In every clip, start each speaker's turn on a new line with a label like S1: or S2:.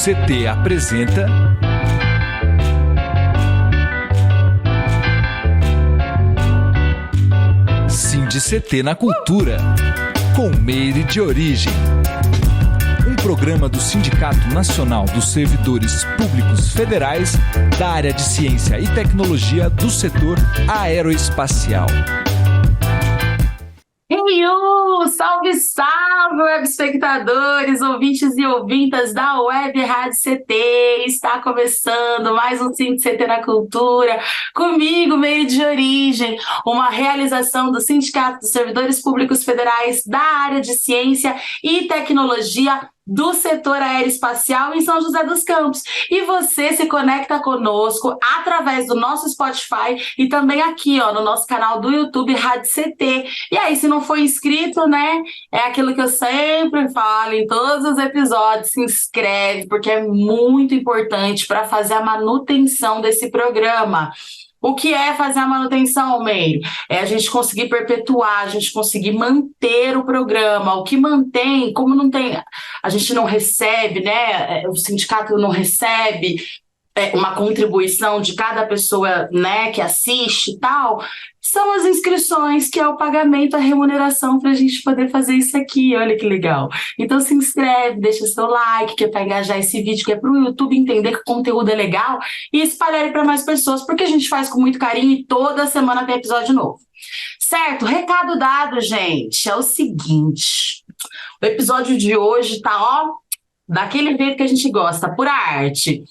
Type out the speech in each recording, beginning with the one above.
S1: CT apresenta CT na Cultura, com Meire de Origem. Um programa do Sindicato Nacional dos Servidores Públicos Federais da área de Ciência e Tecnologia do setor aeroespacial.
S2: Salve, salve, web espectadores, ouvintes e ouvintas da Web Rádio CT. Está começando mais um CT na Cultura, comigo, Meire de Origem, uma realização do Sindicato dos Servidores Públicos Federais da área de Ciência e Tecnologia do setor aeroespacial em São José dos Campos. E você se conecta conosco através do nosso Spotify e também aqui, no nosso canal do YouTube Rádio CT. E aí, se não for inscrito, né, é aquilo que eu sempre falo em todos os episódios, se inscreve, porque é muito importante para fazer a manutenção desse programa. O que é fazer a manutenção, Meire? É a gente conseguir perpetuar, a gente conseguir manter o programa. O que mantém, como não tem, a gente não recebe, né? O sindicato não recebe uma contribuição de cada pessoa, né, que assiste e tal, são as inscrições, que é o pagamento, a remuneração para a gente poder fazer isso aqui. Olha que legal. Então se inscreve, deixa seu like, que é para engajar esse vídeo, que é para o YouTube entender que o conteúdo é legal e espalhar ele para mais pessoas, porque a gente faz com muito carinho e toda semana tem episódio novo. Certo? Recado dado, gente, é o seguinte, o episódio de hoje tá, daquele jeito que a gente gosta, pura arte.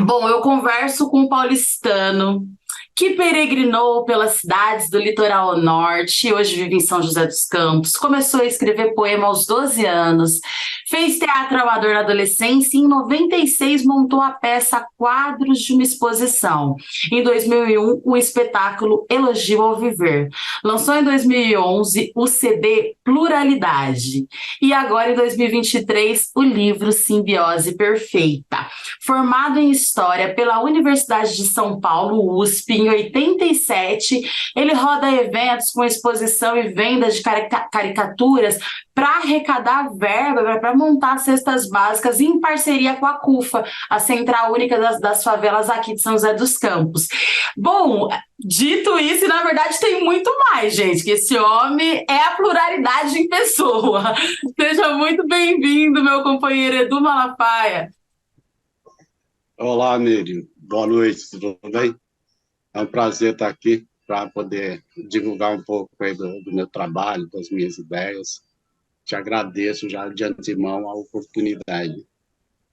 S2: Bom, eu converso com um paulistano que peregrinou pelas cidades do litoral norte, hoje vive em São José dos Campos, começou a escrever poema aos 12 anos, fez teatro amador na adolescência e em 96 montou a peça Quadros de uma Exposição. Em 2001, o espetáculo Elogio ao Viver. Lançou em 2011 o CD Pluralidade. E agora, em 2023, o livro Simbiose Perfeita. Formado em História pela Universidade de São Paulo, USP, em 87, ele roda eventos com exposição e venda de caricaturas para arrecadar verba para montar cestas básicas em parceria com a CUFA, a Central Única das Favelas aqui de São José dos Campos. Bom, dito isso, na verdade tem muito mais, gente, que esse homem é a pluralidade em pessoa. Seja muito bem-vindo, meu companheiro Edu Malafaia.
S3: Olá, Miriam. Boa noite, tudo bem? É um prazer estar aqui para poder divulgar um pouco aí do meu trabalho, das minhas ideias. Te agradeço já de antemão a oportunidade.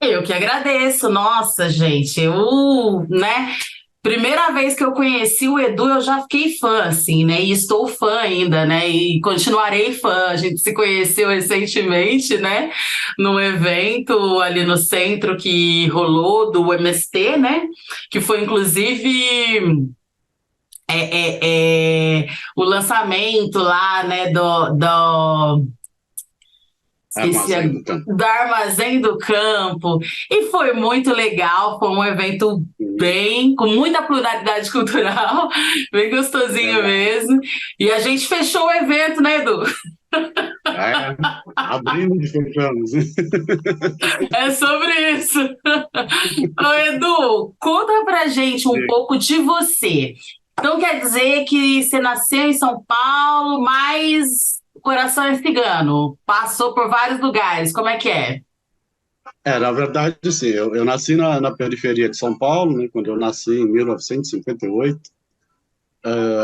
S2: Eu que agradeço. Nossa, gente, primeira vez que eu conheci o Edu, eu já fiquei fã, assim, né? E estou fã ainda, né? E continuarei fã. A gente se conheceu recentemente, né? Num evento ali no centro que rolou do MST, né? Que foi, inclusive, o lançamento lá, né? Do Armazém do Campo, e foi muito legal, foi um evento com muita pluralidade cultural, bem gostosinho mesmo, e a gente fechou o evento, né, Edu?
S3: Abrimos e fechamos.
S2: É sobre isso. Ô, Edu, conta pra gente um pouco de você. Então quer dizer que você nasceu em São Paulo, mas o coração é cigano, passou por vários lugares, como é que é?
S3: Na verdade, sim, eu nasci na periferia de São Paulo, né, quando eu nasci em 1958,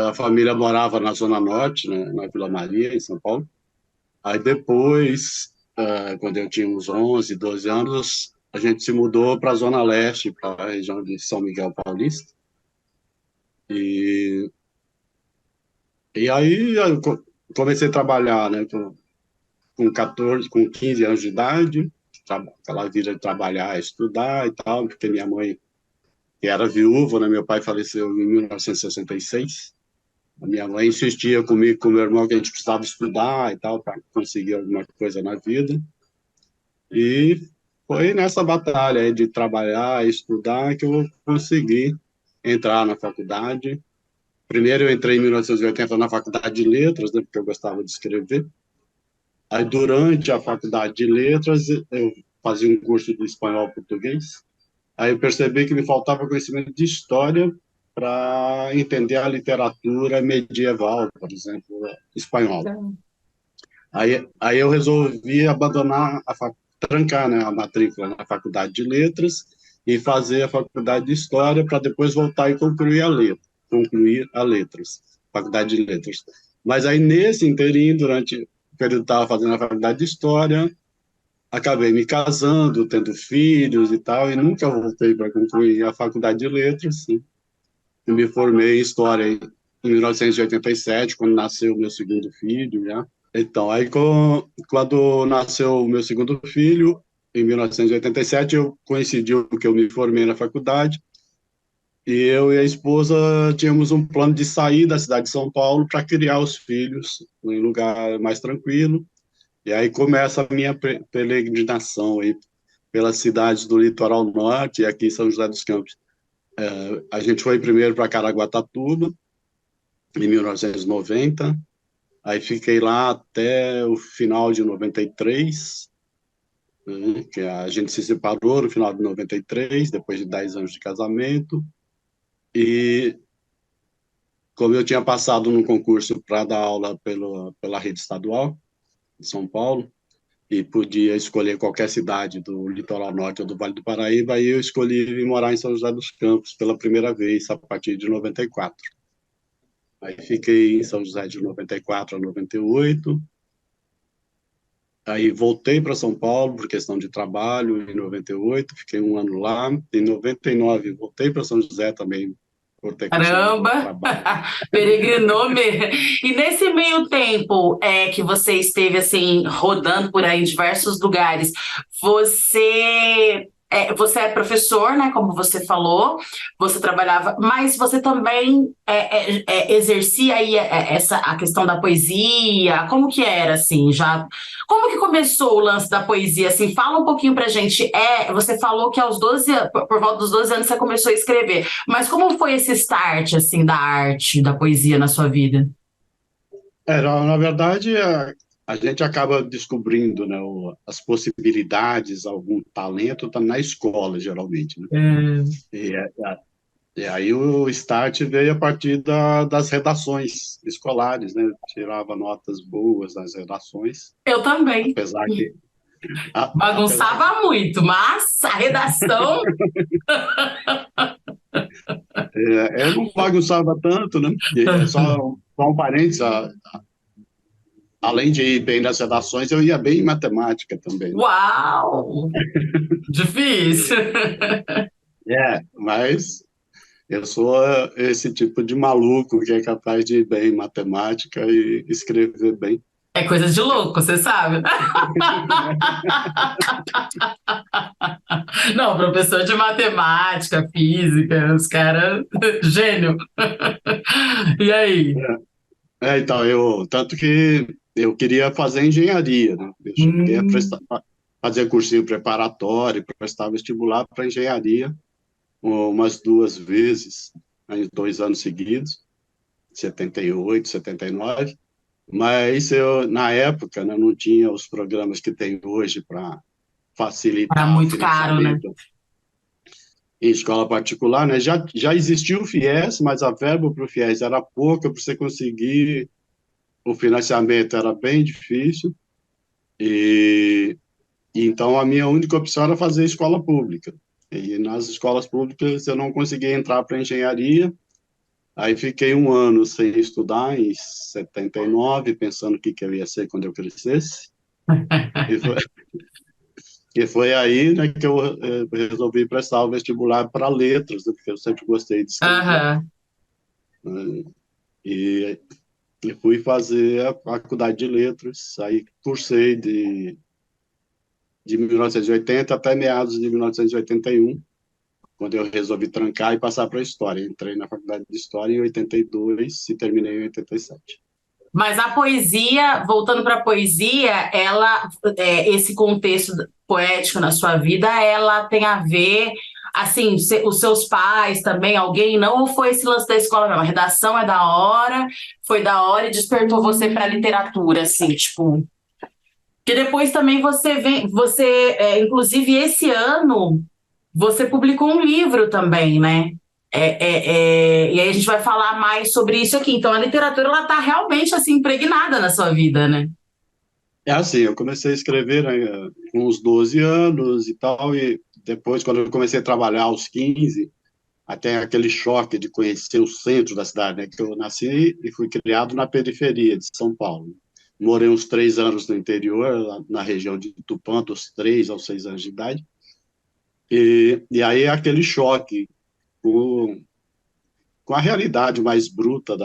S3: a família morava na Zona Norte, né, na Vila Maria, em São Paulo. Aí depois, quando eu tinha uns 11, 12 anos, a gente se mudou para a Zona Leste, para a região de São Miguel Paulista. E aí eu comecei a trabalhar, né, com 15 anos de idade, aquela vida de trabalhar, estudar e tal, porque minha mãe era viúva, né, meu pai faleceu em 1966, a minha mãe insistia comigo, com meu irmão, que a gente precisava estudar e tal, para conseguir alguma coisa na vida, e foi nessa batalha aí de trabalhar, estudar, que eu consegui entrar na faculdade. Primeiro eu entrei em 1980 na faculdade de letras, né, porque eu gostava de escrever. Aí, durante a faculdade de letras, eu fazia um curso de espanhol-português. Aí eu percebi que me faltava conhecimento de história para entender a literatura medieval, por exemplo, espanhola. Aí eu resolvi abandonar, trancar, né, a matrícula na Faculdade de Letras e fazer a Faculdade de História para depois voltar e concluir a Letras, Faculdade de Letras. Mas aí, nesse inteirinho, durante o período que estava fazendo a Faculdade de História, acabei me casando, tendo filhos e tal, e nunca voltei para concluir a Faculdade de Letras. Sim. Eu me formei em História em 1987, quando nasceu o meu segundo filho, já. Então, aí quando nasceu o meu segundo filho, em 1987, eu coincidiu que eu me formei na faculdade, e eu e a esposa tínhamos um plano de sair da cidade de São Paulo para criar os filhos em um lugar mais tranquilo. E aí começa a minha peregrinação aí pelas cidades do litoral norte e aqui em São José dos Campos. A gente foi primeiro para Caraguatatuba, em 1990, aí fiquei lá até o final de 93, né, que a gente se separou no final de 93, depois de 10 anos de casamento, e como eu tinha passado num concurso para dar aula pela rede estadual de São Paulo, e podia escolher qualquer cidade do litoral norte ou do Vale do Paraíba, aí eu escolhi vir morar em São José dos Campos pela primeira vez, a partir de 94. Aí fiquei em São José de 94 a 98, aí voltei para São Paulo por questão de trabalho em 98, fiquei um ano lá, em 99 voltei para São José também, por ter
S2: Caramba! Peregrinou mesmo. E nesse meio tempo que você esteve assim rodando por aí em diversos lugares, você é professor, né? Como você falou, você trabalhava, mas você também exercia aí a questão da poesia. Como que era assim? Já como que começou o lance da poesia? Assim, fala um pouquinho pra gente. Você falou que aos 12, por volta dos 12 anos você começou a escrever, mas como foi esse start assim da arte, da poesia na sua vida?
S3: Na verdade, a gente acaba descobrindo, né, as possibilidades, algum talento está na escola, geralmente, né? E, e aí o start veio a partir das redações escolares, né? Tirava notas boas das redações,
S2: Eu também.
S3: apesar que...
S2: Bagunçava muito, mas a redação...
S3: eu não bagunçava tanto, né? Só um parênteses, além de ir bem nas redações, eu ia bem em matemática também.
S2: Uau! Difícil!
S3: Mas eu sou esse tipo de maluco que é capaz de ir bem em matemática e escrever bem.
S2: É coisa de louco, você sabe? Não, professor de matemática, física, os caras... Gênio! E aí?
S3: Então, tanto que eu queria fazer engenharia, né? Eu cheguei a fazer cursinho preparatório, prestar vestibular para engenharia umas 2 vezes, em 2 anos seguidos, 78, 79, mas na época, né, não tinha os programas que tem hoje para facilitar o
S2: muito caro, né?
S3: financiamento em escola particular, né? Já existia o FIES, mas a verba para o FIES era pouca, para você conseguir o financiamento era bem difícil, e então a minha única opção era fazer escola pública. E nas escolas públicas eu não consegui entrar para engenharia, aí fiquei 1 ano sem estudar, em 79, pensando o que eu ia ser quando eu crescesse. E foi aí, né, que eu resolvi prestar o vestibular para letras, né, porque eu sempre gostei de escrever. E fui fazer a faculdade de letras, aí cursei de 1980 até meados de 1981, quando eu resolvi trancar e passar para a História. Entrei na faculdade de História em 82 e terminei em 87.
S2: Mas a poesia, voltando para a poesia, esse contexto poético na sua vida, ela tem a ver, assim, os seus pais também, alguém, não? Ou foi esse lance da escola mesmo? A redação é da hora, foi da hora e despertou você para a literatura, assim, tipo... Que depois também inclusive esse ano, você publicou um livro também, né? E aí a gente vai falar mais sobre isso aqui. Então, a literatura, ela está realmente, assim, impregnada na sua vida, né?
S3: É assim, eu comecei a escrever, né, com uns 12 anos e tal, e depois, quando eu comecei a trabalhar aos 15, até aquele choque de conhecer o centro da cidade, né, que eu nasci e fui criado na periferia de São Paulo. Morei uns 3 anos no interior, lá na região de Tupã, dos 3 aos 6 anos de idade, e aí aquele choque com a realidade mais bruta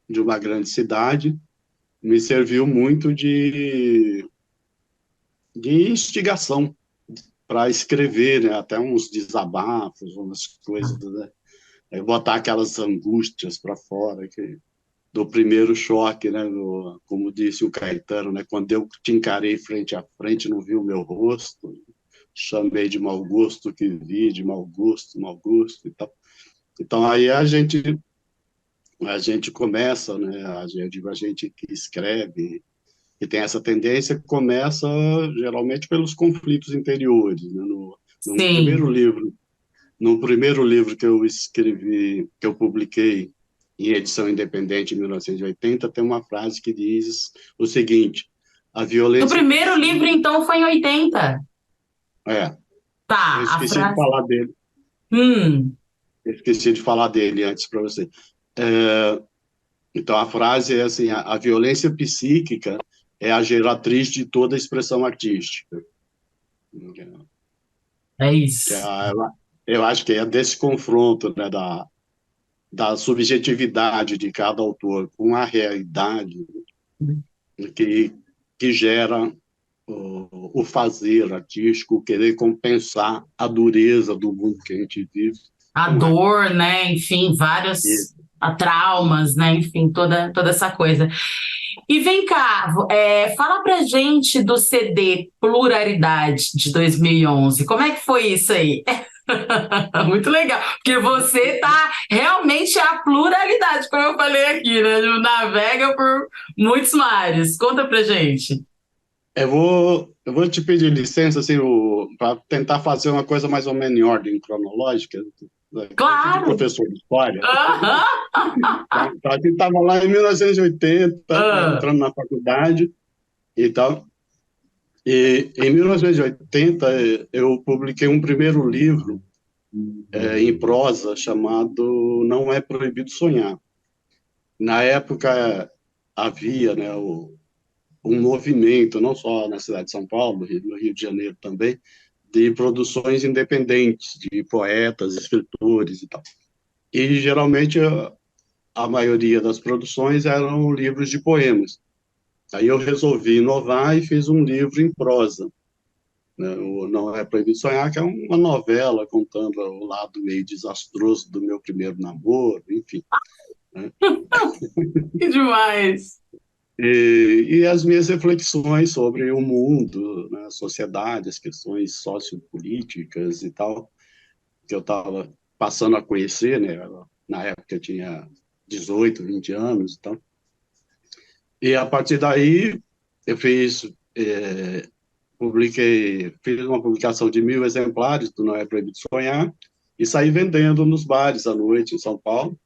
S3: de uma grande cidade me serviu muito de instigação para escrever, né? Até uns desabafos, umas coisas, né? Botar aquelas angústias para fora do primeiro choque, né? Como disse o Caetano, né? Quando eu te encarei frente a frente, não vi o meu rosto, chamei de mau gosto que vi, de mau gosto e tal. Então aí a gente começa, né? A gente que escreve que tem essa tendência, começa geralmente pelos conflitos interiores, né? No primeiro
S2: Sim.
S3: livro, no primeiro livro que eu escrevi, que eu publiquei em edição independente em 1980, tem uma frase que diz o seguinte: a
S2: O
S3: violência
S2: primeiro livro, então, foi em 80.
S3: é, eu
S2: Tá, a
S3: esqueci de
S2: frase.
S3: falar dele,
S2: Hum,
S3: antes para você. É, então a frase é assim: a violência psíquica é a geratriz de toda expressão artística.
S2: é
S3: Que
S2: isso.
S3: eu acho que é desse confronto, né, da subjetividade de cada autor com a realidade que, que gera o fazer artístico, o querer compensar a dureza do mundo que a gente vive
S2: A
S3: com arte.
S2: dor, né? Enfim, vários traumas, né? Enfim, toda essa coisa. E vem cá, fala pra gente do CD Pluralidade de 2011. Como é que foi isso aí? Muito legal, porque você tá realmente a pluralidade, como eu falei aqui, né? Navega por muitos mares. Conta pra gente.
S3: Eu vou te pedir licença assim, para tentar fazer uma coisa mais ou menos em ordem cronológica, né, coisa de
S2: Claro!
S3: professor de história.
S2: Aham!
S3: Tá? Então, a gente estava lá em 1980, né,
S2: Ah,
S3: entrando na faculdade e tal. E em 1980 eu publiquei um primeiro livro em prosa chamado Não é Proibido Sonhar. Na época havia, né, um movimento, não só na cidade de São Paulo, no Rio de Janeiro também, de produções independentes, de poetas, escritores e tal. E geralmente a maioria das produções eram livros de poemas. Aí eu resolvi inovar e fiz um livro em prosa, né? O Não é Proibido Sonhar, que é uma novela contando o lado meio desastroso do meu primeiro namoro, enfim, né?
S2: que demais!
S3: E as minhas reflexões sobre o mundo, né, a sociedade, as questões sociopolíticas e tal, que eu estava passando a conhecer, né? Na época eu tinha 18, 20 anos e tal. E a partir daí eu fiz uma publicação de 1.000 exemplares do Não é Proibido Sonhar e saí vendendo nos bares à noite em São Paulo.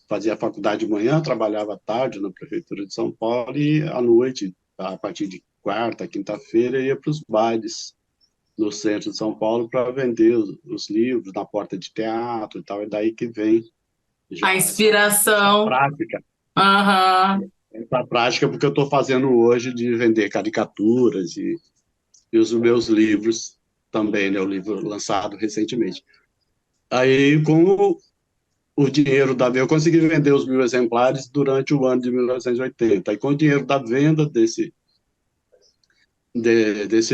S3: Fazia faculdade de manhã, trabalhava à tarde na prefeitura de São Paulo e à noite, a partir de quarta, quinta-feira, ia para os bares no centro de São Paulo para vender os livros na porta de teatro e tal. É daí que vem
S2: A
S3: já essa
S2: inspiração.
S3: prática.
S2: Aham.
S3: Essa prática porque eu estou fazendo hoje de vender caricaturas e os meus livros também, né? O livro lançado recentemente. Aí, com o dinheiro da venda, eu consegui vender os 1.000 exemplares durante o ano de 1980. E com o dinheiro da venda desse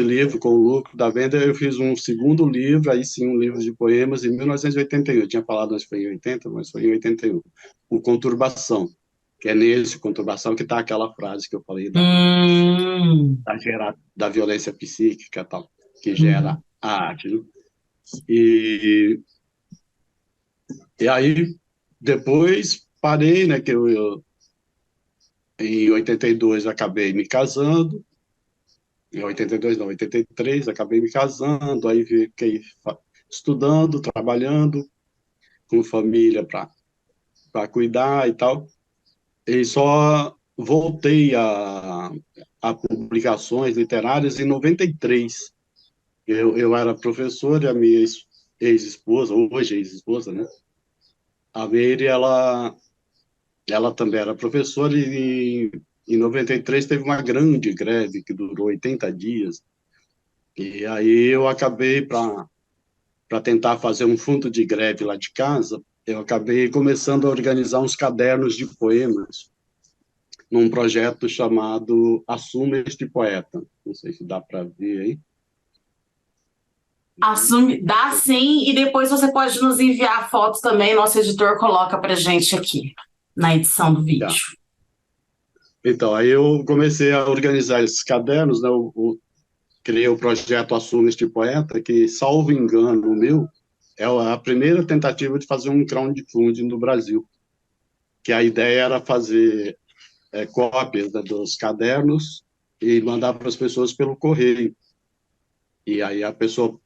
S3: livro, com o lucro da venda, eu fiz um segundo livro, aí sim, um livro de poemas, em 1981. Eu tinha falado, mas foi em 80, mas foi em 81. O Conturbação, que é nesse Conturbação que está aquela frase que eu falei
S2: Hum,
S3: da violência psíquica tal, que gera
S2: hum.
S3: a arte. Né? E, e aí, depois, parei, né, que em 82 acabei me casando, Em 82, não, 83, acabei me casando, aí fiquei estudando, trabalhando, com família para cuidar e tal. E só voltei a publicações literárias em 93. Eu era professor e a minha ex-esposa, hoje ex-esposa, né? A Meire, ela também era professora e em 93 teve uma grande greve que durou 80 dias. E aí eu acabei, para tentar fazer um fundo de greve lá de casa, eu acabei começando a organizar uns cadernos de poemas num projeto chamado Assuma Este Poeta. Não sei se dá para ver aí.
S2: Assume, dá sim, e depois você pode nos enviar fotos também, nosso editor coloca pra gente aqui na edição do
S3: Tá.
S2: vídeo.
S3: Então, aí eu comecei a organizar esses cadernos, né? Criei o projeto Assuma Este Poeta, que, salvo engano, o meu, é a primeira tentativa de fazer um crowdfunding no Brasil, que a ideia era fazer cópias, né, dos cadernos e mandar para as pessoas pelo correio. E aí a pessoa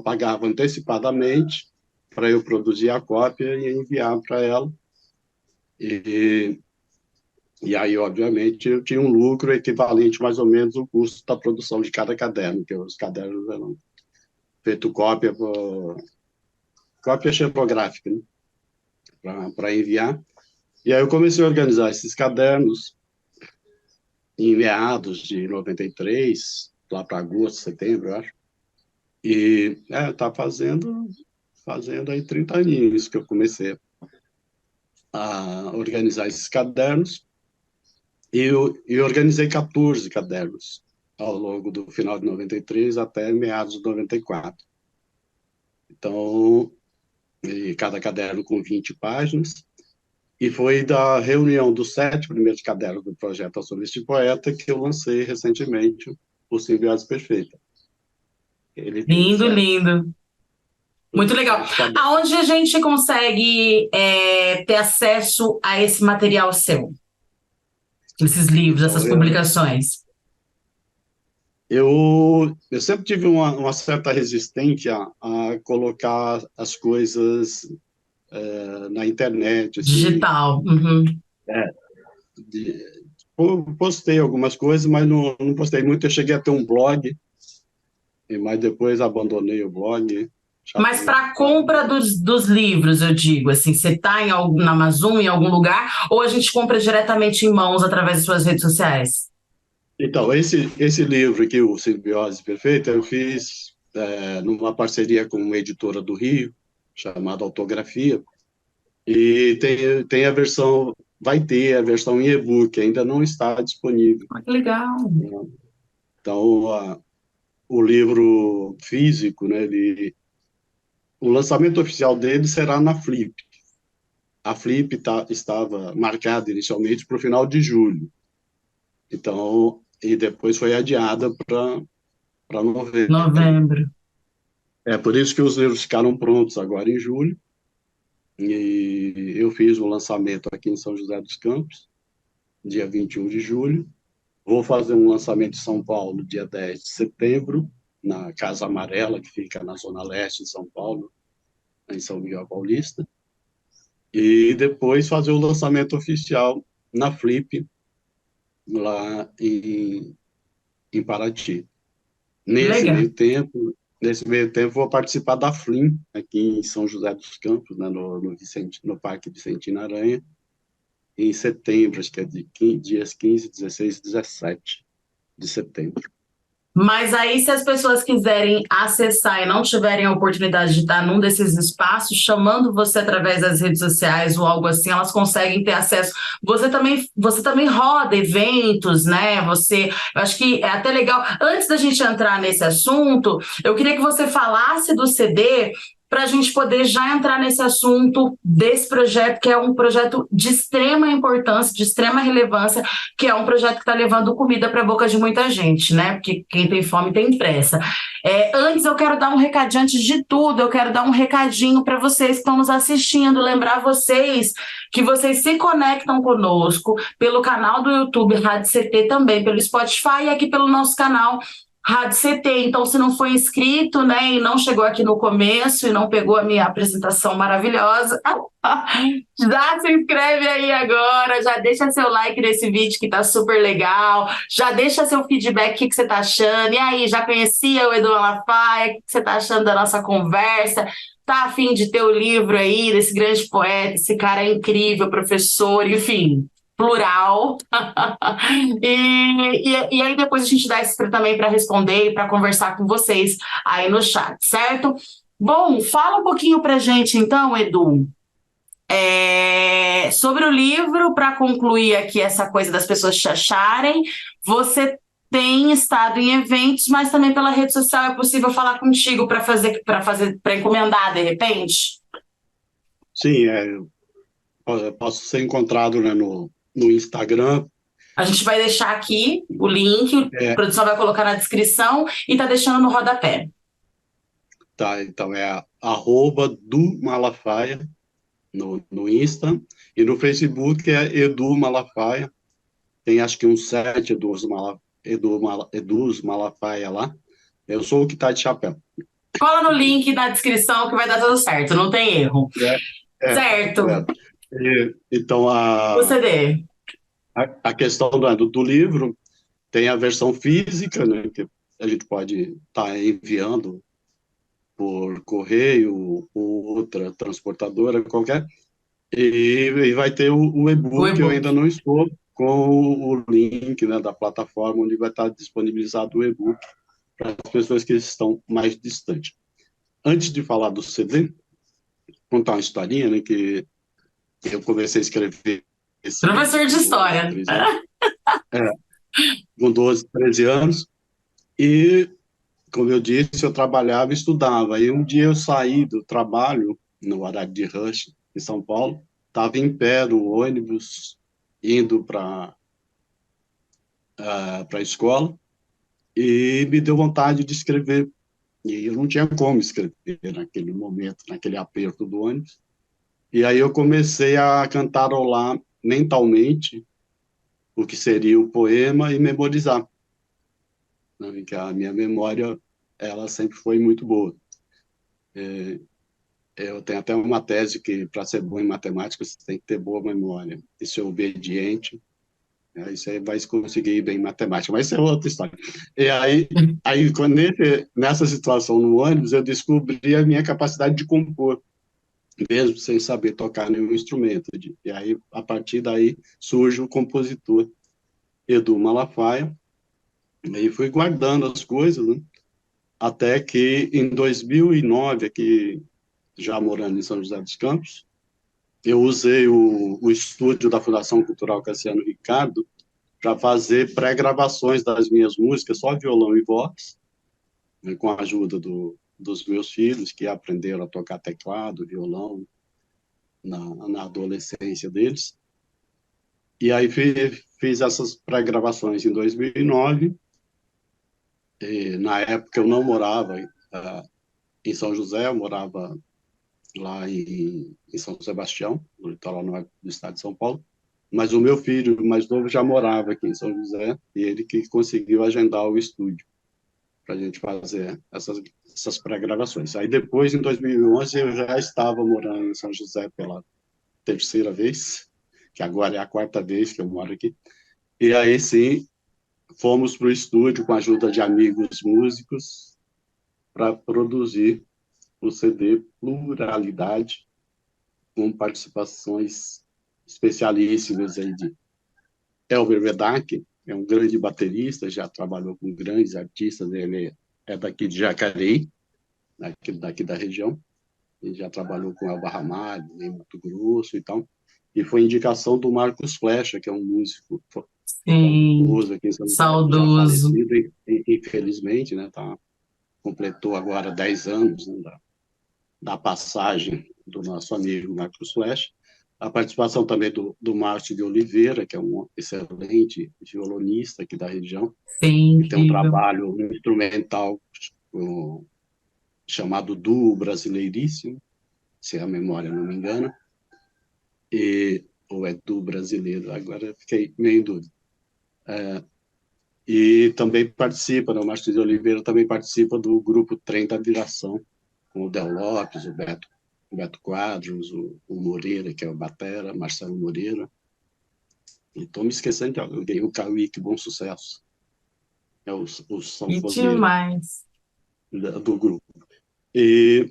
S3: pagava antecipadamente para eu produzir a cópia e enviar para ela. E aí, obviamente, eu tinha um lucro equivalente mais ou menos ao custo da produção de cada caderno, que os cadernos eram feito cópia xerográfica, né, para enviar. E aí eu comecei a organizar esses cadernos em meados de 93, lá para agosto, setembro, eu acho. E tá fazendo aí 30 aninhos que eu comecei a organizar esses cadernos. E organizei 14 cadernos ao longo do final de 93 até meados de 94. Então, e cada caderno com 20 páginas. E foi da reunião dos 7 primeiros cadernos do projeto A Sobre Este Poeta que eu lancei recentemente o Simbiose Perfeita. Ele tem
S2: Lindo, lindo. Muito legal. Aonde a gente consegue ter acesso a esse material seu? Esses livros, essas publicações?
S3: Eu sempre tive uma certa resistência a colocar as coisas na internet. Assim,
S2: digital. Uhum.
S3: Postei algumas coisas, mas não postei muito. Eu cheguei a ter um blog, mas depois abandonei o blog.
S2: Mas para a compra dos livros, eu digo, assim, você está na Amazon, em algum lugar, ou a gente compra diretamente em mãos através das suas redes sociais?
S3: Então, esse livro aqui, o Simbiose Perfeita, eu fiz numa parceria com uma editora do Rio, chamada Autografia, e tem a versão, vai ter a versão em e-book, ainda não está disponível.
S2: Que legal!
S3: Então, o livro físico, né, o lançamento oficial dele será na Flip. A Flip estava marcada inicialmente para o final de julho. Então, e depois foi adiada para novembro.
S2: Novembro.
S3: É por isso que os livros ficaram prontos agora em julho. E eu fiz o lançamento aqui em São José dos Campos, dia 21 de julho. Vou fazer um lançamento em São Paulo, dia 10 de setembro, na Casa Amarela, que fica na Zona Leste de São Paulo, em São Miguel Paulista. E depois fazer o lançamento oficial na Flip, lá em Paraty. Nesse meio tempo, vou participar da FLIM, aqui em São José dos Campos, né, no Parque Vicentino Aranha, em setembro, acho que é dias 15, 16 e 17 de setembro.
S2: Mas aí, se as pessoas quiserem acessar e não tiverem a oportunidade de estar num desses espaços, chamando você através das redes sociais ou algo assim, elas conseguem ter acesso. Você também roda eventos, né? Eu acho que é até legal. Antes da gente entrar nesse assunto, eu queria que você falasse do CD para a gente poder já entrar nesse assunto desse projeto, que é um projeto de extrema importância, de extrema relevância, que é um projeto que está levando comida para a boca de muita gente, né? Porque quem tem fome tem pressa. Antes eu quero dar um recadinho, antes de tudo, eu quero dar um recadinho para vocês que estão nos assistindo, lembrar vocês que vocês se conectam conosco pelo canal do YouTube Rádio CT, também pelo Spotify e aqui pelo nosso canal Rádio CT. Então, se não foi inscrito, né, e não chegou aqui no começo e não pegou a minha apresentação maravilhosa, já se inscreve aí agora, já deixa seu like nesse vídeo que tá super legal, já deixa seu feedback, o que você tá achando, e aí, já conhecia o Edu Malafaia, o que você tá achando da nossa conversa? Tá a fim de ter o livro aí desse grande poeta, esse cara incrível, professor, enfim, plural. E aí depois a gente dá esse também para responder e para conversar com vocês aí no chat, certo? Bom, fala um pouquinho pra gente então, Edu, sobre o livro, para concluir aqui essa coisa das pessoas te acharem. Você tem estado em eventos, mas também pela rede social é possível falar contigo para encomendar de repente?
S3: Sim, eu posso ser encontrado, né, no Instagram.
S2: A gente vai deixar aqui o link, a produção vai colocar na descrição e tá deixando no rodapé.
S3: Tá, então é @do_malafaia no Insta, e no Facebook é Edu Malafaia. Tem acho que uns 7 Edus Malafaia lá. Eu sou o que tá de chapéu.
S2: Cola no link na descrição que vai dar tudo certo, não tem erro. Certo.
S3: Então,
S2: o CD.
S3: A questão do livro tem a versão física, né, que a gente pode estar enviando por correio ou outra transportadora qualquer, e vai ter o e-book, que eu ainda não estou com o link, né, da plataforma onde vai estar disponibilizado o e-book para as pessoas que estão mais distantes. Antes de falar do CD, contar uma historinha, né, que eu comecei a escrever...
S2: Professor de História.
S3: Com 12, 13 anos, e, como eu disse, eu trabalhava e estudava. E um dia eu saí do trabalho, no horário de rush, em São Paulo, estava em pé no ônibus, indo para a escola, e me deu vontade de escrever. E eu não tinha como escrever naquele momento, naquele aperto do ônibus. E aí eu comecei a cantarolar mentalmente o que seria o poema e memorizar, né? Que a minha memória, ela sempre foi muito boa. Eu tenho até uma tese que, para ser bom em matemática, você tem que ter boa memória e ser obediente. Aí você vai conseguir ir bem em matemática, mas isso é outra história. E aí nessa situação no ônibus, eu descobri a minha capacidade de compor, mesmo sem saber tocar nenhum instrumento. E aí, a partir daí, surge o compositor Edu Malafaia, e aí fui guardando as coisas, né? Até que, em 2009, aqui, já morando em São José dos Campos, eu usei o estúdio da Fundação Cultural Cassiano Ricardo para fazer pré-gravações das minhas músicas, só violão e voz, né, com a ajuda dos meus filhos, que aprenderam a tocar teclado, violão, na adolescência deles. E aí fiz essas pré-gravações em 2009. Na época eu não morava em São José, eu morava lá em São Sebastião, no litoral norte do estado de São Paulo, mas o meu filho mais novo já morava aqui em São José, e ele que conseguiu agendar o estúdio para a gente fazer essas pré-gravações. Aí depois, em 2011, eu já estava morando em São José pela terceira vez, que agora é a quarta vez que eu moro aqui, e aí sim, fomos para o estúdio com a ajuda de amigos músicos para produzir o CD Pluralidade, com participações especialíssimas aí de Elber Medak, é um grande baterista, já trabalhou com grandes artistas, ele é daqui de Jacareí, daqui da região, ele já trabalhou com Elba Ramalho, em Mato Grosso e tal, e foi indicação do Marcos Flecha, que é um músico famoso aqui em São Paulo, já falecido, infelizmente, né, completou agora 10 anos, né, da passagem do nosso amigo Marcos Flecha. A participação também do Márcio de Oliveira, que é um excelente violonista aqui da região, que tem um trabalho instrumental o chamado Duo Brasileiríssimo, se a memória não me engana, ou é Duo Brasileiro, agora fiquei meio em dúvida. E também participa, né, o Márcio de Oliveira também participa do grupo Trem da Viração, com o Del Lopes, o Beto Quadros, o Moreira, que é o batera, Marcelo Moreira. E estou me esquecendo de alguém, o Cauí, que Bom Sucesso, é o
S2: E
S3: sanfoneiro
S2: demais.
S3: do grupo. E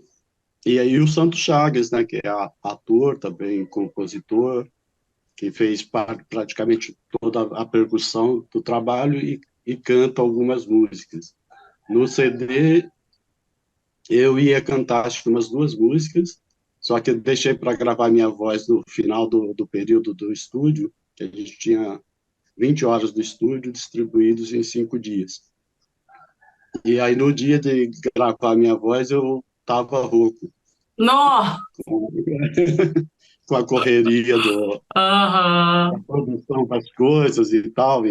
S3: aí o Santos Chagas, né, que é ator, também compositor, que fez praticamente toda a percussão do trabalho e canta algumas músicas. No CD, eu ia cantar acho que umas 2 músicas, só que eu deixei para gravar minha voz no final do período do estúdio, que a gente tinha 20 horas do estúdio distribuídos em 5 dias. E aí, no dia de gravar minha voz, eu estava rouco,
S2: Nó!
S3: com a correria da
S2: Aham.
S3: produção das coisas e tal,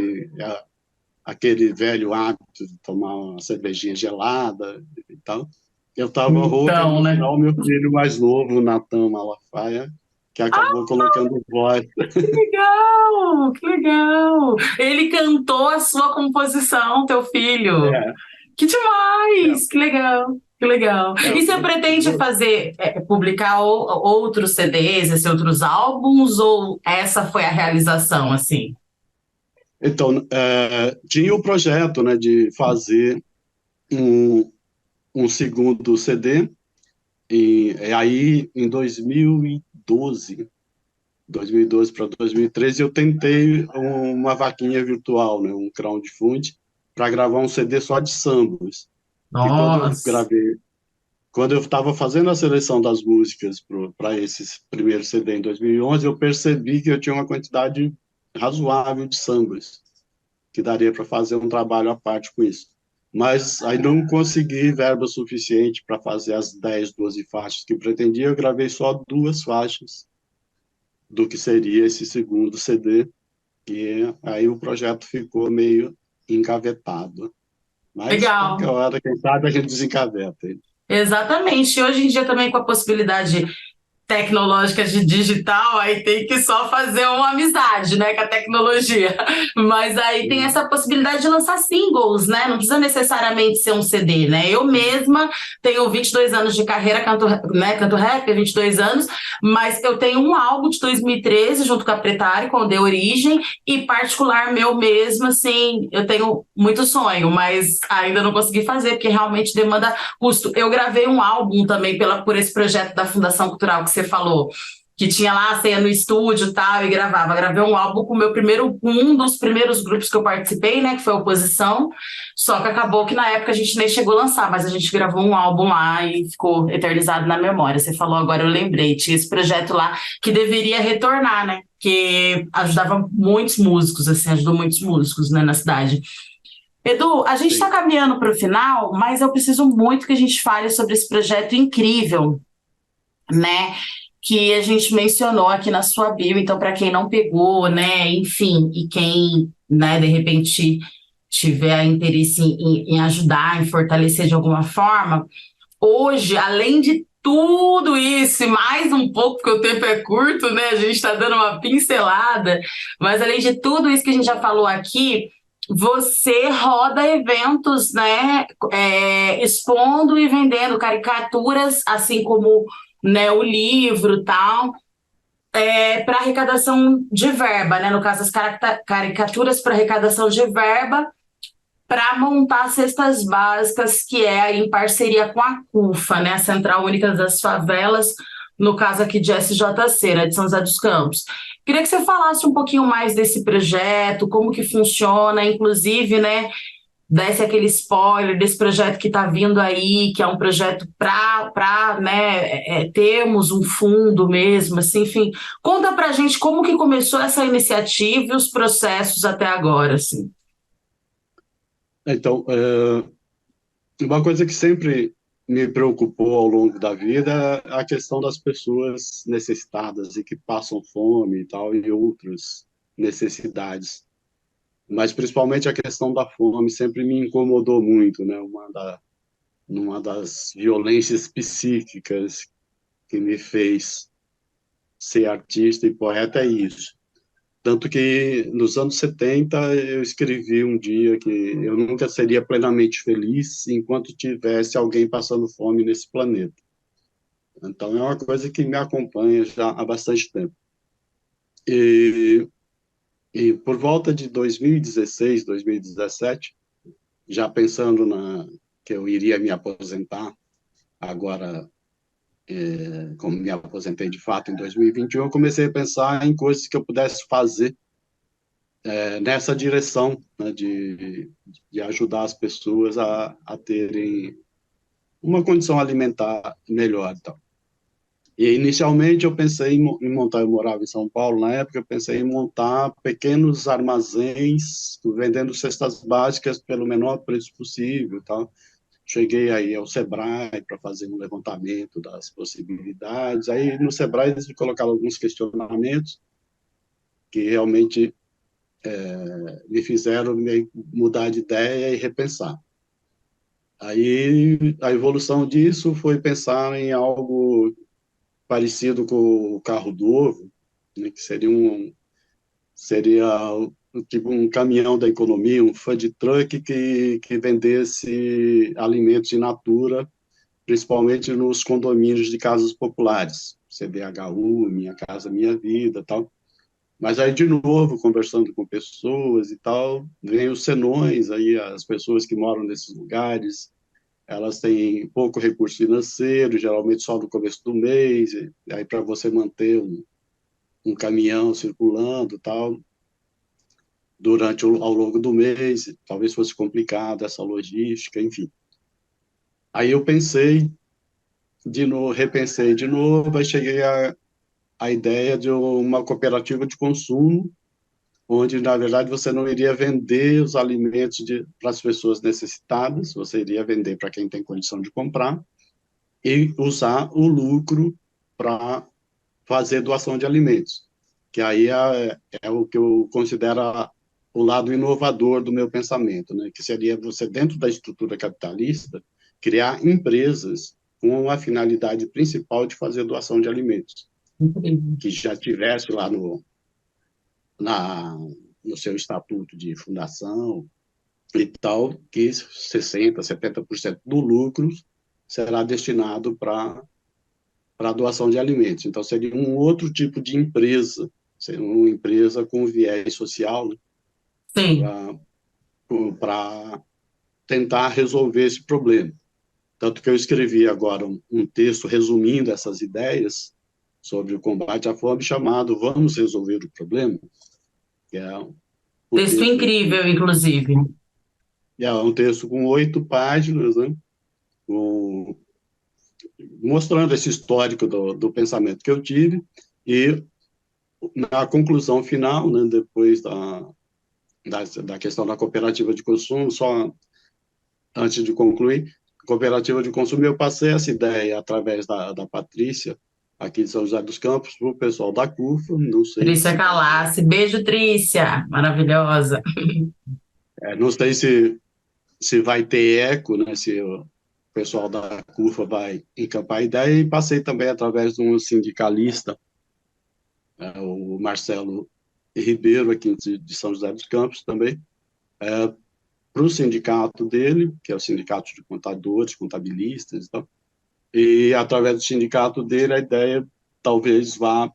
S3: aquele velho hábito de tomar uma cervejinha gelada e tal. Eu estava rouco, e
S2: Então,
S3: no
S2: né?
S3: final, meu filho mais novo, o Natan Malafaia, que acabou colocando voz.
S2: Que legal! Que legal! Ele cantou a sua composição, teu filho.
S3: É,
S2: Que
S3: é,
S2: demais! Que legal! Que legal!
S3: é,
S2: E você pretende fazer, publicar outros CDs, esses outros álbuns, ou essa foi a realização, assim?
S3: então, tinha o projeto, né, de fazer um, um segundo CD, e aí em 2012 para 2013, eu tentei uma vaquinha virtual, né, um crowdfunding, para gravar um CD só de sambas. Que
S2: Nossa!
S3: quando eu estava fazendo a seleção das músicas para esse primeiro CD em 2011, eu percebi que eu tinha uma quantidade razoável de sambas, que daria para fazer um trabalho à parte com isso. Mas aí não consegui verba suficiente para fazer as 10, 12 faixas que pretendia, eu gravei só 2 faixas do que seria esse segundo CD, e aí o projeto ficou meio engavetado. Mas qualquer
S2: Legal!
S3: hora, quem sabe, a gente desencaveta ele.
S2: Exatamente. Hoje em dia também com a possibilidade tecnológicas de digital, aí tem que só fazer uma amizade, né, com a tecnologia. Mas aí tem essa possibilidade de lançar singles, né? Não precisa necessariamente ser um CD, né? Eu mesma tenho 22 anos de carreira, canto rap há 22 anos, mas eu tenho um álbum de 2013 junto com a Pretari, quando deu origem, e particular meu mesmo, assim, eu tenho muito sonho, mas ainda não consegui fazer, porque realmente demanda custo. Eu gravei um álbum também por esse projeto da Fundação Cultural que você falou, que tinha lá a ceia no estúdio e tal, e gravava. Gravei um álbum com um dos primeiros grupos que eu participei, né, que foi a Oposição, só que acabou que na época a gente nem chegou a lançar, mas a gente gravou um álbum lá e ficou eternizado na memória. Você falou agora, eu lembrei, tinha esse projeto lá que deveria retornar, né, que ajudava muitos músicos, assim, ajudou muitos músicos, né, na cidade. Edu, a gente está
S3: Sim.
S2: caminhando para o final, mas eu preciso muito que a gente fale sobre esse projeto incrível, né? Que a gente mencionou aqui na sua bio. Então, para quem não pegou, né? Enfim, e quem, né, de repente tiver interesse em ajudar, em fortalecer de alguma forma, hoje, além de tudo isso, e mais um pouco, porque o tempo é curto, né? A gente está dando uma pincelada, mas além de tudo isso que a gente já falou aqui, você roda eventos, né? Expondo e vendendo caricaturas, assim como, né, o livro e tal, para arrecadação de verba, né? No caso, as caricaturas para arrecadação de verba para montar cestas básicas, que é aí em parceria com a CUFA, né, a Central Única das Favelas, no caso aqui de SJC, né, de São José dos Campos. Queria que você falasse um pouquinho mais desse projeto, como que funciona, inclusive, né, desse aquele spoiler desse projeto que está vindo aí, que é um projeto para né, termos um fundo mesmo, assim, enfim. Conta pra gente como que começou essa iniciativa e os processos até agora, assim.
S3: Então, uma coisa que sempre me preocupou ao longo da vida é a questão das pessoas necessitadas e que passam fome e tal, e outras necessidades. Mas principalmente a questão da fome sempre me incomodou muito, né? numa das violências psíquicas que me fez ser artista e poeta é isso. Tanto que nos anos 70 eu escrevi um dia que eu nunca seria plenamente feliz enquanto tivesse alguém passando fome nesse planeta. Então é uma coisa que me acompanha já há bastante tempo. E, e por volta de 2016, 2017, já pensando que eu iria me aposentar agora, como me aposentei de fato em 2021, eu comecei a pensar em coisas que eu pudesse fazer nessa direção, né, de ajudar as pessoas a terem uma condição alimentar melhor. Então. E inicialmente eu pensei em montar, eu morava em São Paulo na época, eu pensei em montar pequenos armazéns vendendo cestas básicas pelo menor preço possível, tal. Cheguei aí ao Sebrae para fazer um levantamento das possibilidades. Aí no Sebrae eles me colocaram alguns questionamentos que realmente me fizeram mudar de ideia e repensar. Aí a evolução disso foi pensar em algo parecido com o carro do ovo, né, que seria tipo um caminhão da economia, um food truck que vendesse alimentos in natura, principalmente nos condomínios de casas populares, CDHU, Minha Casa Minha Vida, tal. Mas aí, de novo, conversando com pessoas e tal, vem os senões, aí as pessoas que moram nesses lugares, elas têm pouco recurso financeiro, geralmente só no começo do mês, e aí para você manter um caminhão circulando tal, ao longo do mês, talvez fosse complicado essa logística, enfim. Aí eu pensei de novo, repensei de novo, aí cheguei à ideia de uma cooperativa de consumo, onde, na verdade, você não iria vender os alimentos para as pessoas necessitadas, você iria vender para quem tem condição de comprar e usar o lucro para fazer doação de alimentos, que aí é o que eu considero o lado inovador do meu pensamento, né? Que seria você, dentro da estrutura capitalista, criar empresas com a finalidade principal de fazer doação de alimentos, que já tivesse lá no seu estatuto de fundação e tal, que 60%, 70% do lucro será destinado para a doação de alimentos. Então, seria um outro tipo de empresa, seria uma empresa com viés social, né,
S2: Sim.
S3: para tentar resolver esse problema. Tanto que eu escrevi agora um texto resumindo essas ideias sobre o combate à fome, chamado Vamos Resolver o Problema, que é
S2: Texto incrível, inclusive.
S3: É um texto com 8 páginas, né? Mostrando esse histórico do pensamento que eu tive, e na conclusão final, né, depois da questão da cooperativa de consumo, só antes de concluir, cooperativa de consumo, eu passei essa ideia através da Patrícia, aqui de São José dos Campos, para o pessoal da CUFA, não sei
S2: Trícia Calassi. Beijo, Trícia. Maravilhosa.
S3: não sei se vai ter eco, né, se o pessoal da CUFA vai encampar a ideia, e passei também através de um sindicalista, o Marcelo Ribeiro, aqui de São José dos Campos também, para o sindicato dele, que é o Sindicato de Contadores, Contabilistas e tal, e através do sindicato dele a ideia talvez vá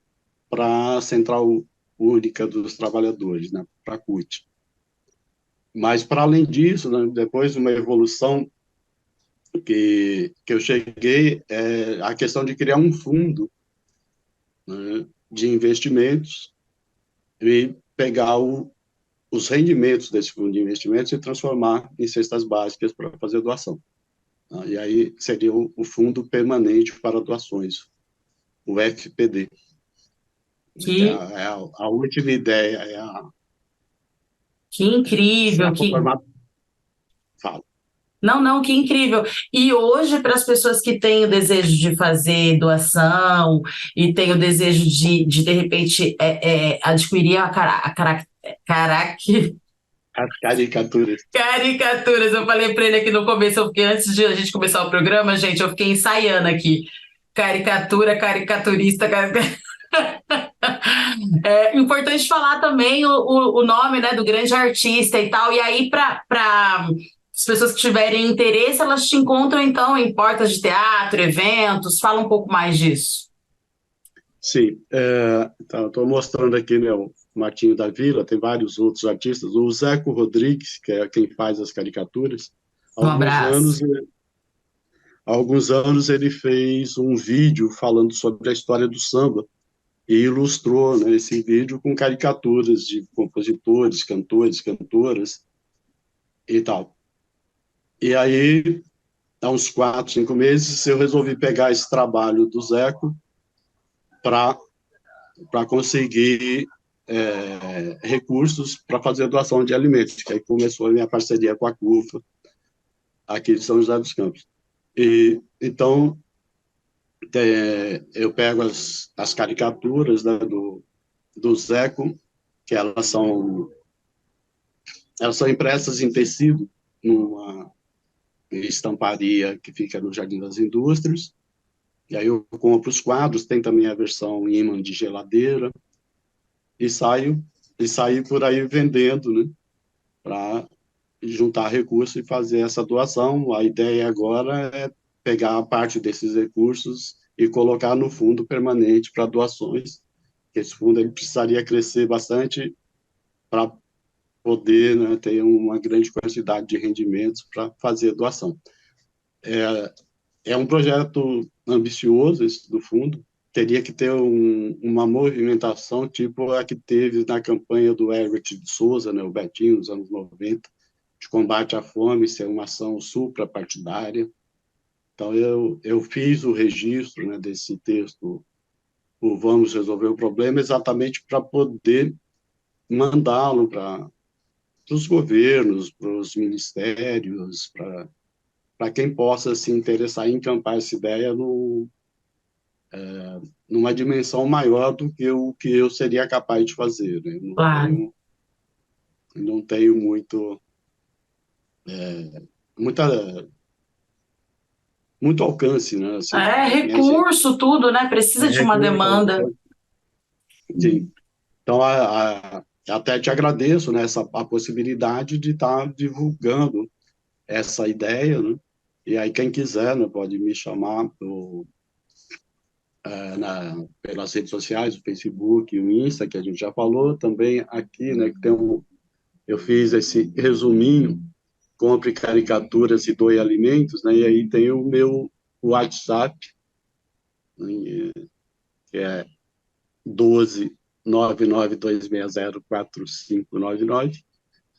S3: para a Central Única dos Trabalhadores, né, para a CUT. Mas, para além disso, né, depois de uma evolução que eu cheguei, a questão de criar um fundo, né, de investimentos e pegar os rendimentos desse fundo de investimentos e transformar em cestas básicas para fazer doação. Tá? E aí seria o Fundo Permanente para Doações, o FPD. Que é a última ideia.
S2: Que incrível.
S3: Fala.
S2: Não, que incrível. E hoje, para as pessoas que têm o desejo de fazer doação e têm o desejo de repente, adquirir
S3: As caricaturas.
S2: Caricaturas, eu falei para ele aqui no começo, porque antes de a gente começar o programa, gente, eu fiquei ensaiando aqui. Caricatura, caricaturista, É importante falar também o nome, né, do grande artista e tal. E aí, para as pessoas que tiverem interesse, elas te encontram então em portas de teatro, eventos. Fala um pouco mais disso.
S3: Sim, então, estou mostrando aqui, né, o Martinho da Vila, tem vários outros artistas, o Zeco Rodrigues, que é quem faz as caricaturas, há
S2: Um
S3: alguns
S2: abraço.
S3: anos, há alguns anos ele fez um vídeo falando sobre a história do samba e ilustrou, né, esse vídeo com caricaturas de compositores, cantores, cantoras e tal. E aí, há uns 4, 5 meses, eu resolvi pegar esse trabalho do Zeco para conseguir recursos para fazer doação de alimentos, que aí começou a minha parceria com a CUFA, aqui de São José dos Campos. E, então, eu pego as caricaturas, né, do Zeco, que elas são impressas em tecido, numa estamparia que fica no Jardim das Indústrias, e aí eu compro os quadros, tem também a versão imã de geladeira, e saio por aí vendendo, né, para juntar recursos e fazer essa doação. A ideia agora é pegar a parte desses recursos e colocar no fundo permanente para doações. Esse fundo ele precisaria crescer bastante para poder, né, ter uma grande quantidade de rendimentos para fazer doação. É um projeto ambicioso esse do fundo, teria que ter uma movimentação tipo a que teve na campanha do Herbert de Souza, né, o Betinho, nos anos 90, de combate à fome, ser uma ação suprapartidária. Então, eu fiz o registro, né, desse texto, o Vamos Resolver o Problema, exatamente para poder mandá-lo para os governos, para os ministérios, para quem possa se interessar em encampar essa ideia numa dimensão maior do que o que eu seria capaz de fazer. Né?
S2: Claro.
S3: Não tenho muita, muito alcance, né? Assim,
S2: É
S3: minhas
S2: recurso, tudo, né? Precisa de uma
S3: recursos,
S2: demanda.
S3: sim. Então, até te agradeço, né, a possibilidade de estar divulgando essa ideia, né? E aí, quem quiser, né, pode me chamar pelas redes sociais, o Facebook, o Insta, que a gente já falou, também aqui, né, que eu fiz esse resuminho, compre caricaturas e doe alimentos, né, e aí tem o meu WhatsApp, né, que é 12 992604599.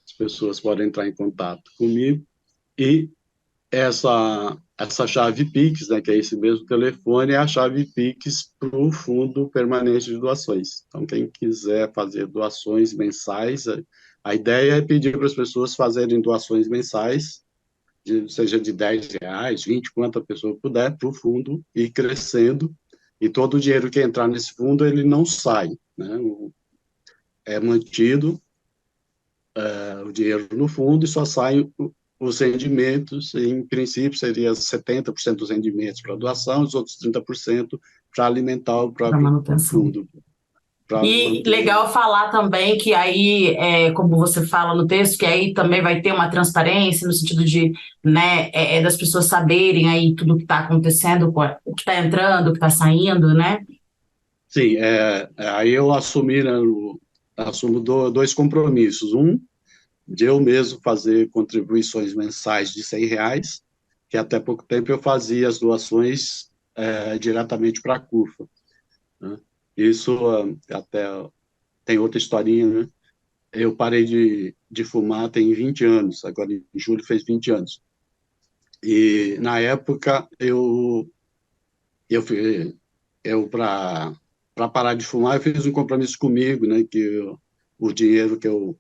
S3: As pessoas podem entrar em contato comigo. E essa chave Pix, né, que é esse mesmo telefone, é a chave Pix para o Fundo Permanente de Doações. Então, quem quiser fazer doações mensais, a ideia é pedir para as pessoas fazerem doações mensais, seja de R$ 10, 20, quanta pessoa puder, para o fundo ir crescendo, e todo o dinheiro que entrar nesse fundo, ele não sai, né? É mantido o dinheiro no fundo e só saem os rendimentos, em princípio seria 70% dos rendimentos para doação, os outros 30% para alimentar o
S2: Para
S3: próprio
S2: manutenção.
S3: fundo, para
S2: E
S3: manter.
S2: legal falar também que aí, como você fala no texto, que aí também vai ter uma transparência no sentido de, né, das pessoas saberem aí tudo o que está acontecendo, o que está entrando, o que está saindo, né?
S3: Sim, aí eu assumi, né, assumo dois compromissos. Um, de eu mesmo fazer contribuições mensais de R$ 100, que até pouco tempo eu fazia as doações diretamente para a CUFA, né? Isso até tem outra historinha, né? Eu parei de fumar tem 20 anos, agora em julho fez 20 anos. E na época eu, eu para parar de fumar, eu fiz um compromisso comigo, né, que o dinheiro que eu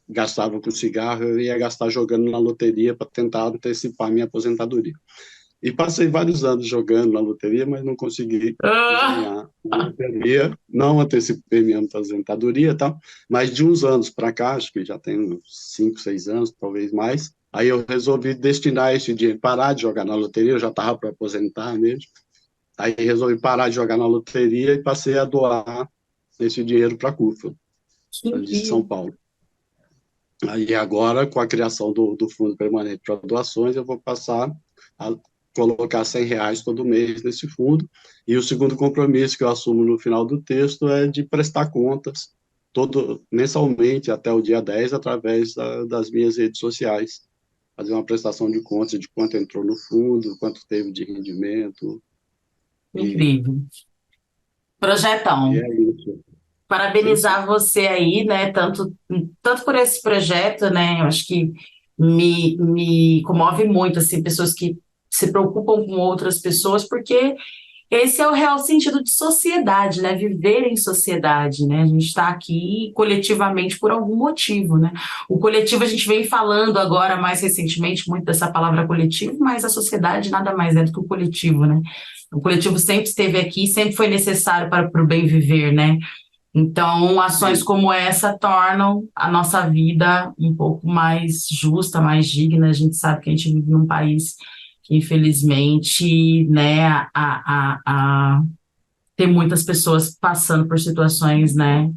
S3: gastava com cigarro, eu ia gastar jogando na loteria para tentar antecipar minha aposentadoria. E passei vários anos jogando na loteria, mas não consegui
S2: Ah,
S3: ganhar na loteria. Não antecipei minha aposentadoria e tal, mas de uns anos para cá, acho que já tem uns 5, 6 anos, talvez mais, aí eu resolvi destinar esse dinheiro, parar de jogar na loteria, eu já estava para aposentar mesmo. Aí resolvi parar de jogar na loteria e passei a doar esse dinheiro para a CUFA,
S2: que
S3: de São
S2: incrível.
S3: Paulo. Aí agora, com a criação do Fundo Permanente para Doações, eu vou passar a colocar R$ 100 todo mês nesse fundo. E o segundo compromisso que eu assumo no final do texto é de prestar contas mensalmente até o dia 10 através das minhas redes sociais. Fazer uma prestação de contas de quanto entrou no fundo, quanto teve de rendimento. E,
S2: Incrível.
S3: e
S2: Projetão.
S3: é isso. Sim, sim.
S2: Parabenizar você aí, né? Tanto por esse projeto, né? Eu acho que me comove muito, assim, pessoas que se preocupam com outras pessoas, porque esse é o real sentido de sociedade, né? Viver em sociedade, né? A gente está aqui coletivamente por algum motivo, né? O coletivo a gente vem falando agora mais recentemente muito dessa palavra coletivo, mas a sociedade nada mais é do que o coletivo, né? O coletivo sempre esteve aqui, sempre foi necessário para o bem viver, né? Então, ações como essa tornam a nossa vida um pouco mais justa, mais digna. A gente sabe que a gente vive num país que, infelizmente, né, tem muitas pessoas passando por situações, né,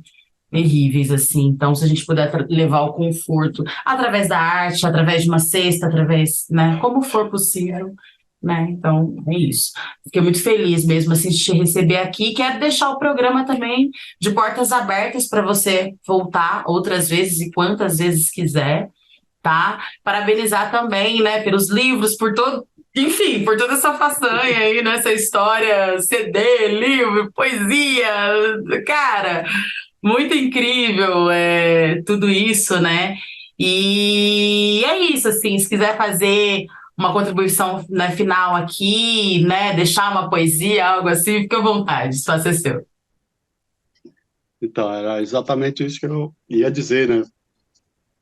S2: terríveis, assim. Então, se a gente puder levar o conforto através da arte, através de uma cesta, através, né, como for possível, né? Então, é isso. Fiquei muito feliz mesmo assim de te receber aqui. Quero deixar o programa também de portas abertas para você voltar outras vezes e quantas vezes quiser, tá? Parabenizar também, né, pelos livros, por todo, enfim, por toda essa façanha aí, nessa história, CD, livro, poesia, cara, muito incrível, tudo isso, né? E é isso, assim, se quiser fazer uma contribuição, né, final aqui, né, deixar uma poesia, algo assim, fica à vontade, o espaço é seu.
S3: Então, era exatamente isso que eu ia dizer, né?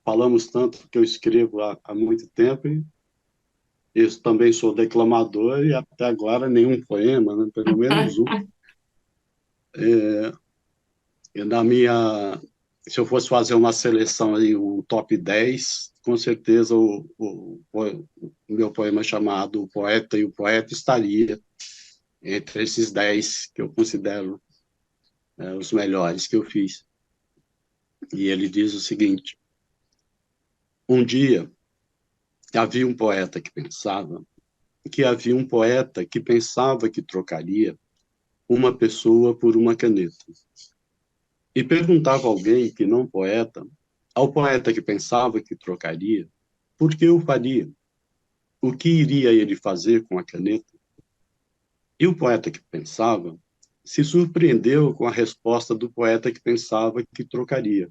S3: Falamos tanto que eu escrevo há muito tempo e eu também sou declamador e até agora nenhum poema, né? Pelo menos um. E se eu fosse fazer uma seleção aí, um top 10, com certeza o meu poema chamado O Poeta e o Poeta estaria entre esses 10 que eu considero os melhores que eu fiz. E ele diz o seguinte: um dia havia um poeta que pensava que trocaria uma pessoa por uma caneta. E perguntava a alguém que não poeta, ao poeta que pensava que trocaria, por que o faria? O que iria ele fazer com a caneta? E o poeta que pensava se surpreendeu com a resposta do poeta que pensava que trocaria.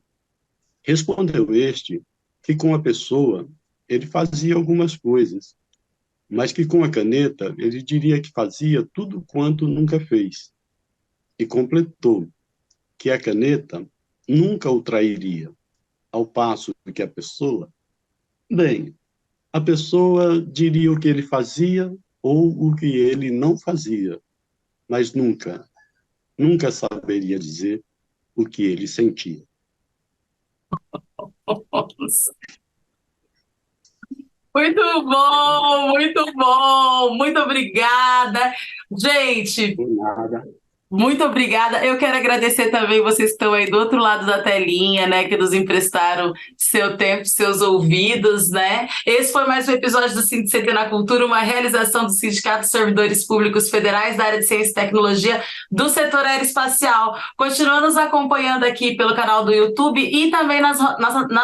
S3: Respondeu este que com a pessoa ele fazia algumas coisas, mas que com a caneta ele diria que fazia tudo quanto nunca fez. E completou que a caneta nunca o trairia, ao passo que a pessoa diria o que ele fazia ou o que ele não fazia, mas nunca saberia dizer o que ele sentia.
S2: Muito bom, muito obrigada. Gente,
S3: Por nada.
S2: muito obrigada. Eu quero agradecer também vocês que estão aí do outro lado da telinha, né, que nos emprestaram seu tempo, seus ouvidos, né? Esse foi mais um episódio do CT na Cultura, uma realização do Sindicato de Servidores Públicos Federais da área de Ciência e Tecnologia do setor aeroespacial. Continua nos acompanhando aqui pelo canal do YouTube e também nas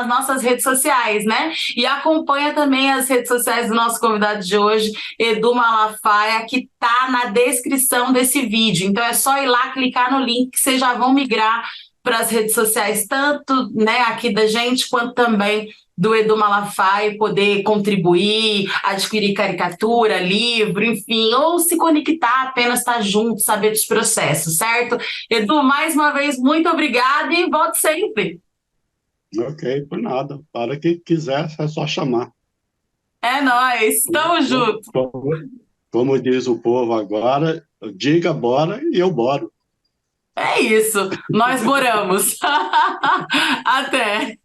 S2: nossas redes sociais, né? E acompanha também as redes sociais do nosso convidado de hoje, Edu Malafaia, que tá na descrição desse vídeo. Então é só ir lá, clicar no link, que vocês já vão migrar para as redes sociais, tanto, né, aqui da gente, quanto também do Edu Malafaia, poder contribuir, adquirir caricatura, livro, enfim, ou se conectar, apenas estar junto, saber dos processos, certo? Edu, mais uma vez, muito obrigada e volte sempre.
S3: Ok, por nada. Para quem quiser, é só chamar.
S2: É nóis, tamo
S3: Por
S2: junto.
S3: favor. Como diz o povo agora, diga bora e eu boro.
S2: É isso, nós moramos. Até.